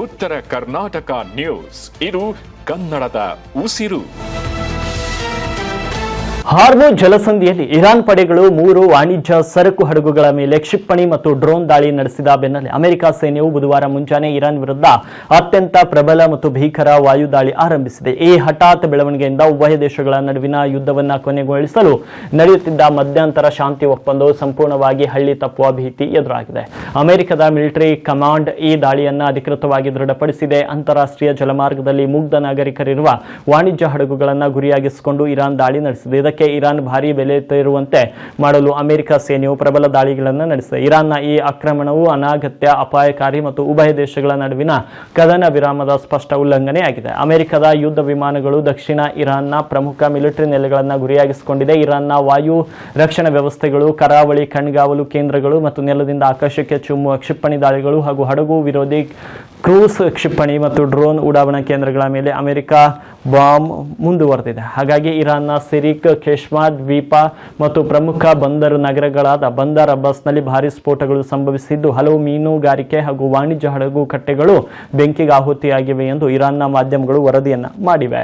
ಉತ್ತರ ಕರ್ನಾಟಕ ನ್ಯೂಸ್, ಇದು ಕನ್ನಡದ ಉಸಿರು. ಹಾರ್ಮುಜ್ ಜಲಸಂಧಿಯಲ್ಲಿ ಇರಾನ್ ಪಡೆಗಳು 3 ವಾಣಿಜ್ಯ ಸರಕು ಹಡಗುಗಳ ಮೇಲೆ ಕ್ಷಿಪಣಿ ಮತ್ತು ಡ್ರೋನ್ ದಾಳಿ ನಡೆಸಿದ ಬೆನ್ನಲ್ಲೇ ಅಮೆರಿಕ ಸೈನ್ಯವು ಬುಧವಾರ ಮುಂಜಾನೆ ಇರಾನ್ ವಿರುದ್ಧ ಅತ್ಯಂತ ಪ್ರಬಲ ಮತ್ತು ಭೀಕರ ವಾಯು ದಾಳಿ ಆರಂಭಿಸಿದೆ. ಈ ಹಠಾತ್ ಬೆಳವಣಿಗೆಯಿಂದ ಉಭಯ ದೇಶಗಳ ನಡುವಿನ ಯುದ್ಧವನ್ನು ಕೊನೆಗೊಳಿಸಲು ನಡೆಯುತ್ತಿದ್ದ ಮಧ್ಯಂತರ ಶಾಂತಿ ಒಪ್ಪಂದವು ಸಂಪೂರ್ಣವಾಗಿ ಹಳ್ಳಿ ತಪ್ಪುವ ಭೀತಿ ಎದುರಾಗಿದೆ. ಅಮೆರಿಕದ ಮಿಲಿಟರಿ ಕಮಾಂಡ್ ಈ ದಾಳಿಯನ್ನು ಅಧಿಕೃತವಾಗಿ ದೃಢಪಡಿಸಿದೆ. ಅಂತಾರಾಷ್ಟ್ರೀಯ ಜಲಮಾರ್ಗದಲ್ಲಿ ಮುಗ್ಧ ನಾಗರಿಕರಿರುವ ವಾಣಿಜ್ಯ ಹಡಗುಗಳನ್ನು ಗುರಿಯಾಗಿಸಿಕೊಂಡು ಇರಾನ್ ದಾಳಿ ನಡೆಸಿದೆ. ಇದಕ್ಕೆ ಇರಾನ್ ಭಾರಿ ಬೆಲೆ ತೆರುವಂತೆ ಮಾಡಲು ಅಮೆರಿಕ ಸೇನೆಯು ಪ್ರಬಲ ದಾಳಿಗಳನ್ನು ನಡೆಸಿದೆ. ಇರಾನ್ನ ಈ ಆಕ್ರಮಣವು ಅನಗತ್ಯ, ಅಪಾಯಕಾರಿ ಮತ್ತು ಉಭಯ ದೇಶಗಳ ನಡುವಿನ ಕದನ ವಿರಾಮದ ಸ್ಪಷ್ಟ ಉಲ್ಲಂಘನೆಯಾಗಿದೆ. ಅಮೆರಿಕದ ಯುದ್ಧ ವಿಮಾನಗಳು ದಕ್ಷಿಣ ಇರಾನ್ನ ಪ್ರಮುಖ ಮಿಲಿಟರಿ ನೆಲೆಗಳನ್ನು ಗುರಿಯಾಗಿಸಿಕೊಂಡಿದೆ. ಇರಾನ್ನ ವಾಯು ರಕ್ಷಣಾ ವ್ಯವಸ್ಥೆಗಳು, ಕರಾವಳಿ ಕಣ್ಗಾವಲು ಕೇಂದ್ರಗಳು ಮತ್ತು ನೆಲದಿಂದ ಆಕಾಶಕ್ಕೆ ಚಿಮ್ಮುವ ಕ್ಷಿಪಣಿ ದಾಳಿಗಳು ಹಾಗೂ ಹಡಗು ವಿರೋಧಿ ಕ್ರೂಸ್ ಕ್ಷಿಪಣಿ ಮತ್ತು ಡ್ರೋನ್ ಉಡಾವಣಾ ಕೇಂದ್ರಗಳ ಮೇಲೆ ಅಮೆರಿಕ ಬಾಂಬ್ ಮುಂದುವರೆದಿದೆ. ಹಾಗಾಗಿ ಇರಾನ್ನ ಸಿರಿಕ್, ಕೇಶ್ಮಾ ದ್ವೀಪ ಮತ್ತು ಪ್ರಮುಖ ಬಂದರು ನಗರಗಳಾದ ಬಂದರ್ ಅಬ್ಬಾಸ್ನಲ್ಲಿ ಭಾರಿ ಸ್ಫೋಟಗಳು ಸಂಭವಿಸಿದ್ದು ಹಲವು ಮೀನುಗಾರಿಕೆ ಹಾಗೂ ವಾಣಿಜ್ಯ ಹಡಗು ಕಟ್ಟೆಗಳು ಬೆಂಕಿಗೆ ಆಹುತಿಯಾಗಿವೆ ಎಂದು ಇರಾನ್ನ ಮಾಧ್ಯಮಗಳು ವರದಿಯನ್ನ ಮಾಡಿವೆ.